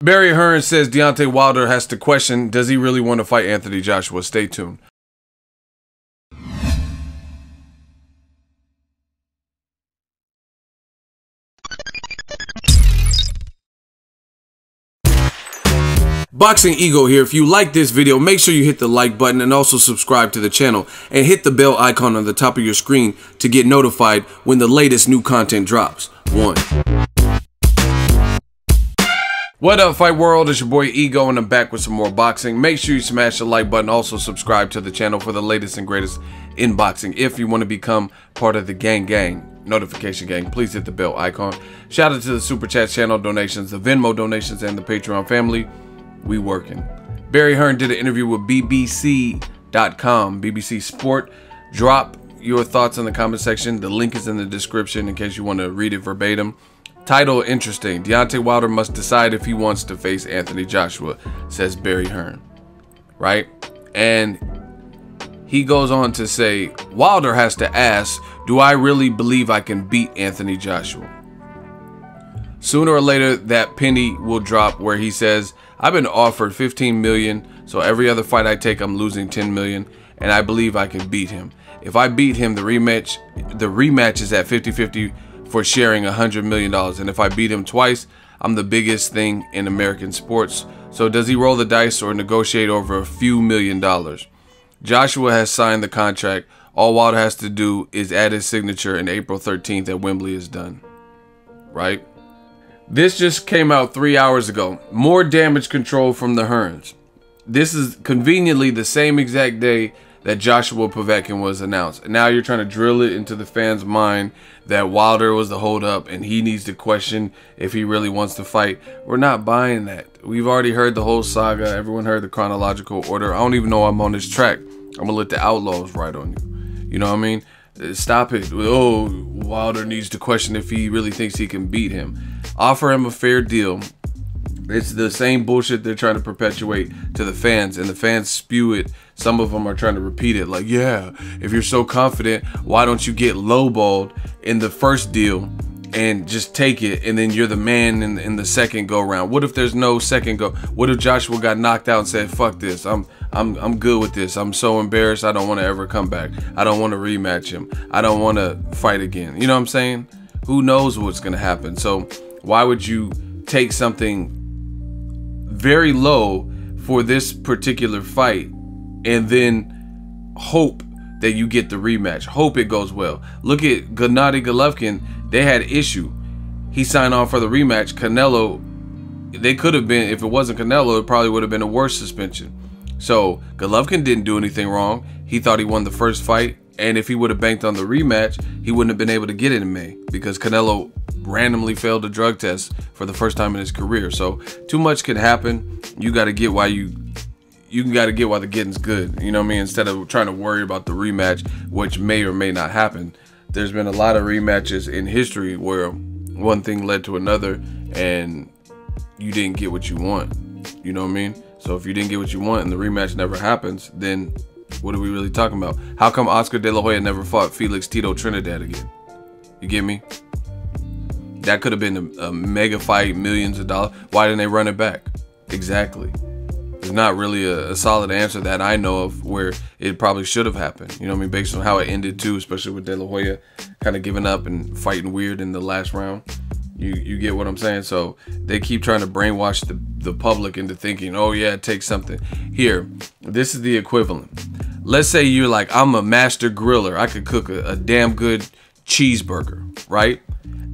Barry Hearn says Deontay Wilder has to question, does he really want to fight Anthony Joshua? Stay tuned. Boxing Ego here. If you like this video, make sure you hit the like button and also subscribe to the channel and hit the bell icon on the top of your screen to get notified when the latest new content drops. What up, Fight World? It's your boy Ego and I'm back with some more boxing. Make sure you smash the like button. Also subscribe to the channel for the latest and greatest in boxing. If you want to become part of the gang notification gang, please hit the bell icon. Shout out to the Super Chat channel donations, the Venmo donations, and the Patreon family. We working. Barry Hearn did an interview with BBC.com, BBC Sport. Drop your thoughts in the comment section. The link is in the description in case you want to read it verbatim. Title interesting. Deontay Wilder must decide if he wants to face Anthony Joshua, says Barry Hearn. Right? And he goes on to say, Wilder has to ask, do I really believe I can beat Anthony Joshua? Sooner or later, that penny will drop where he says, I've been offered 15 million, so every other fight I take, I'm losing 10 million, and I believe I can beat him. If I beat him, the rematch is at 50-50 for sharing $100 million, and if I beat him twice, I'm the biggest thing in American sports. So does he roll the dice or negotiate over a few $1 million? Joshua has signed the contract. All Wilder has to do is add his signature, and April 13th at Wembley is done. Right? This just came out 3 hours ago. More damage control from the Hearns. This is conveniently the same exact day that Joshua Povetkin was announced. And now you're trying to drill it into the fans' mind that Wilder was the holdup and he needs to question if he really wants to fight. We're not buying that. We've already heard the whole saga. Everyone heard the chronological order. I don't even know I'm on this track. I'm going to let the Outlaws write on you. You know what I mean? Stop it. Oh, Wilder needs to question if he really thinks he can beat him. Offer him a fair deal. It's the same bullshit they're trying to perpetuate to the fans, and the fans spew it. Some of them are trying to repeat it like, yeah, if you're so confident, why don't you get lowballed in the first deal and just take it, and then you're the man in the second go round? What if there's no second go? What if Joshua got knocked out and said, fuck this, I'm good with this. I'm so embarrassed, I don't want to ever come back. I don't want to rematch him. I don't want to fight again. You know what I'm saying? Who knows what's going to happen? So why would you take something very low for this particular fight and then hope that you get the rematch? Hope it goes well. Look at Gennady Golovkin. They had issue. He signed on for the rematch. Canelo, they could have been, if it wasn't Canelo, it probably would have been a worse suspension. So Golovkin didn't do anything wrong. He thought he won the first fight, and if he would have banked on the rematch, he wouldn't have been able to get it in May because Canelo randomly failed a drug test for the first time in his career. So too much can happen. You got to get why you got to get why the getting's good. You know what I mean? Instead of trying to worry about the rematch, which may or may not happen. There's been a lot of rematches in history where one thing led to another and you didn't get what you want. You know what I mean? So if you didn't get what you want and the rematch never happens, then what are we really talking about? How come Oscar De La Hoya never fought Felix Tito Trinidad again? You get me? That could have been a mega fight, millions of dollars. Why didn't they run it back? Exactly. There's not really a solid answer that I know of where it probably should have happened. You know what I mean? Based on how it ended too, especially with De La Hoya kind of giving up and fighting weird in the last round. You get what I'm saying? So they keep trying to brainwash the public into thinking, oh yeah, it takes something. Here, this is the equivalent. Let's say you're like, I'm a master griller. I could cook a damn good cheeseburger, right?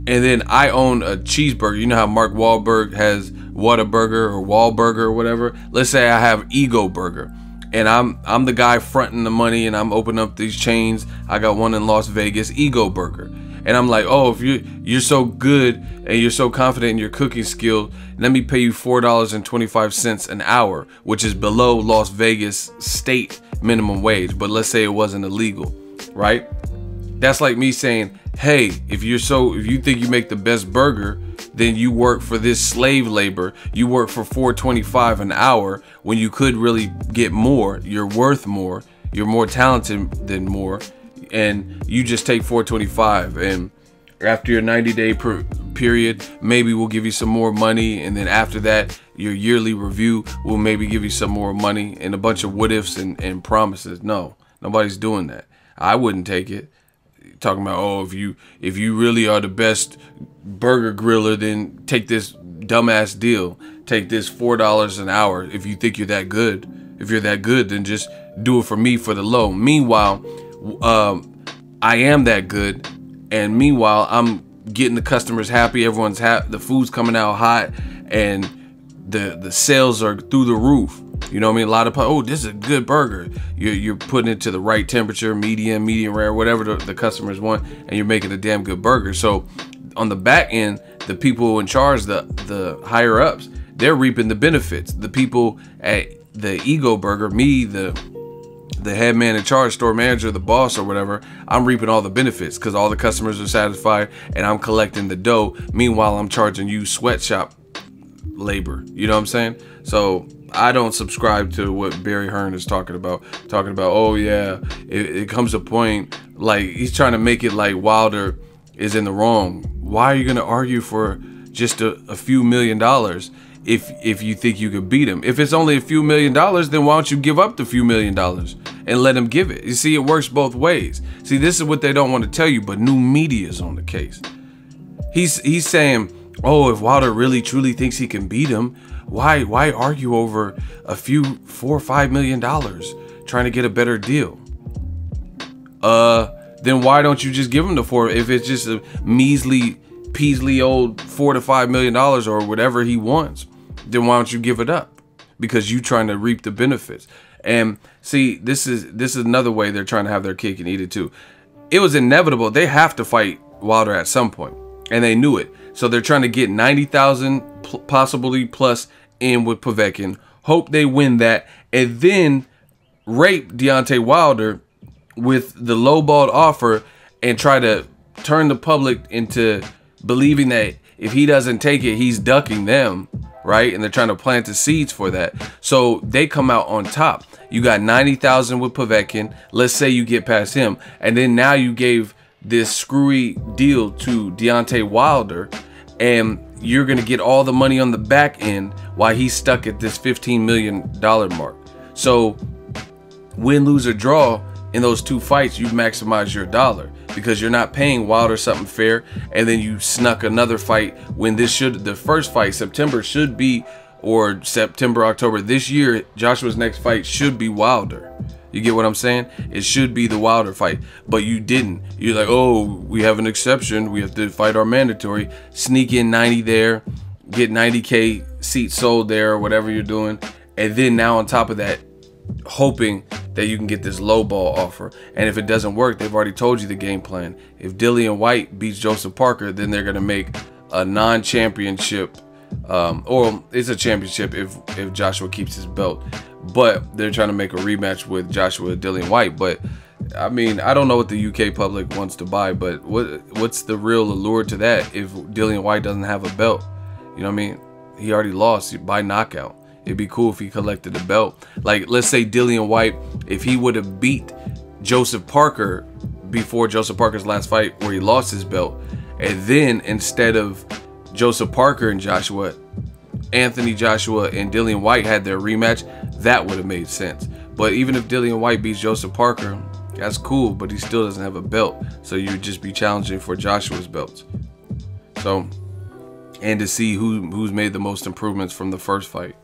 And then I own a cheeseburger. You know how Mark Wahlberg has Whataburger or Wahlburger or whatever? Let's say I have Ego Burger. And I'm the guy fronting the money and I'm opening up these chains. I got one in Las Vegas, Ego Burger. And I'm like, oh, if you're so good and you're so confident in your cooking skill, let me pay you $4.25 an hour, which is below Las Vegas state minimum wage. But let's say it wasn't illegal, right? That's like me saying, hey, if you think you make the best burger, then you work for this slave labor. You work for $4.25 an hour when you could really get more. You're worth more. You're more talented than more. And you just take $4.25. And After your 90-day period, maybe we'll give you some more money, and then after that, your yearly review will maybe give you some more money, and a bunch of what ifs and promises. No, nobody's doing that. I wouldn't take it. Talking about, oh, if you really are the best burger griller, then take this dumbass deal. Take this $4 an hour if you think you're that good. If you're that good, then just do it for me for the low. Meanwhile, I am that good, and meanwhile, I'm getting the customers happy. Everyone's happy. The food's coming out hot, and the sales are through the roof. You know what I mean? A lot of, oh, this is a good burger. You're putting it to the right temperature, medium rare, whatever the customers want, and you're making a damn good burger. So on the back end, the people in charge, the higher ups, they're reaping the benefits. The people at the Ego Burger, me, the head man in charge, store manager, the boss or whatever, I'm reaping all the benefits because all the customers are satisfied and I'm collecting the dough. Meanwhile, I'm charging you sweatshop labor. You know what I'm saying? So I don't subscribe to what Barry Hearn is talking about. Oh yeah, it comes a point, like he's trying to make it like Wilder is in the wrong. Why are you gonna argue for just a few $1 million if you think you could beat him? If it's only a few $1 million, then why don't you give up the few $1 million and let him give it? You see, it works both ways. See, this is what they don't want to tell you, but new media is on the case. He's saying, oh, if Wilder really truly thinks he can beat him, why argue over a few $4 or $5 million trying to get a better deal? Then why don't you just give him the $4? If it's just a measly old $4 to $5 million or whatever he wants, then why don't you give it up? Because you trying to reap the benefits. And see, this is another way they're trying to have their cake and eat it too. It was inevitable. They have to fight Wilder at some point, and they knew it. So they're trying to get 90,000 possibly plus in with Povetkin. Hope they win that, and then rape Deontay Wilder with the lowballed offer and try to turn the public into believing that if he doesn't take it, he's ducking them, right? And they're trying to plant the seeds for that. So they come out on top. You got 90,000 with Povetkin. Let's say you get past him, and then now you gave this screwy deal to Deontay Wilder, and you're gonna get all the money on the back end while he's stuck at this $15 million mark. So win, lose, or draw in those two fights, you maximize your dollar because you're not paying Wilder something fair, and then you snuck another fight when this should, the first fight, September should be, or September, October this year, Joshua's next fight should be Wilder. You get what I'm saying? It should be the Wilder fight, but you didn't. You're like, oh, we have an exception. We have to fight our mandatory. Sneak in 90 there, get 90K seats sold there or whatever you're doing. And then now on top of that, hoping that you can get this low ball offer. And if it doesn't work, they've already told you the game plan. If Dillian White beats Joseph Parker, then they're going to make a non-championship, or it's a championship if Joshua keeps his belt. But they're trying to make a rematch with Joshua Dillian White. But I mean, I don't know what the UK public wants to buy, but what's the real allure to that if Dillian White doesn't have a belt? You know what I mean? He already lost by knockout. It'd be cool if he collected the belt. Like, let's say Dillian White, if he would have beat Joseph Parker before Joseph Parker's last fight where he lost his belt, and then instead of Joseph Parker and Joshua, Anthony Joshua and Dillian White had their rematch, that would have made sense. But even if Dillian White beats Joseph Parker, that's cool, but he still doesn't have a belt. So you'd just be challenging for Joshua's belts. So, and to see who's made the most improvements from the first fight.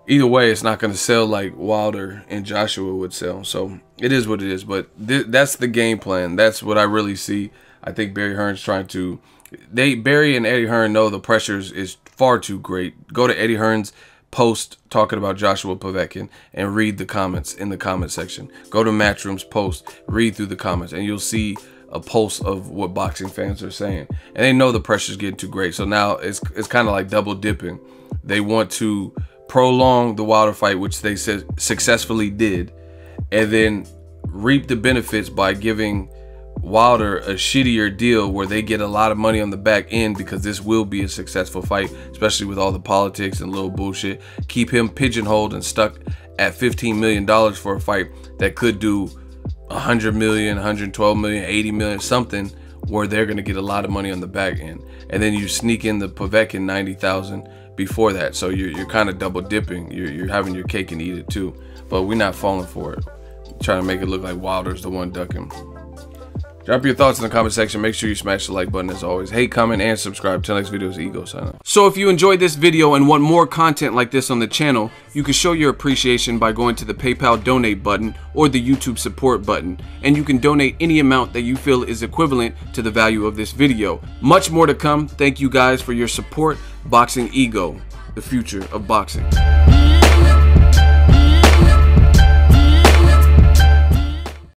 Either way, it's not going to sell like Wilder and Joshua would sell. So it is what it is. But that's the game plan. That's what I really see. I think Barry Hearn's trying to... Barry and Eddie Hearn know the pressures is far too great. Go to Eddie Hearn's post talking about Joshua Povetkin and read the comments in the comment section. Go to Matchroom's post, read through the comments, and you'll see a pulse of what boxing fans are saying. And they know the pressure's getting too great. So now it's kind of like double dipping. They want to prolong the Wilder fight, which they said successfully did, and then reap the benefits by giving Wilder a shittier deal where they get a lot of money on the back end because this will be a successful fight, especially with all the politics and little bullshit. Keep him pigeonholed and stuck at $15 million for a fight that could do 100 million, 112 million, 80 million, something where they're going to get a lot of money on the back end, and then you sneak in the Povetkin 90,000 before that. So you're kind of double dipping. You're having your cake and eat it too. But we're not falling for it. Trying to make it look like Wilder's the one ducking. Drop your thoughts in the comment section. Make sure you smash the like button as always. Hate, comment, and subscribe. Till next video is Ego signing off. So if you enjoyed this video and want more content like this on the channel, you can show your appreciation by going to the PayPal donate button or the YouTube support button. And you can donate any amount that you feel is equivalent to the value of this video. Much more to come. Thank you guys for your support. Boxing Ego, the future of boxing.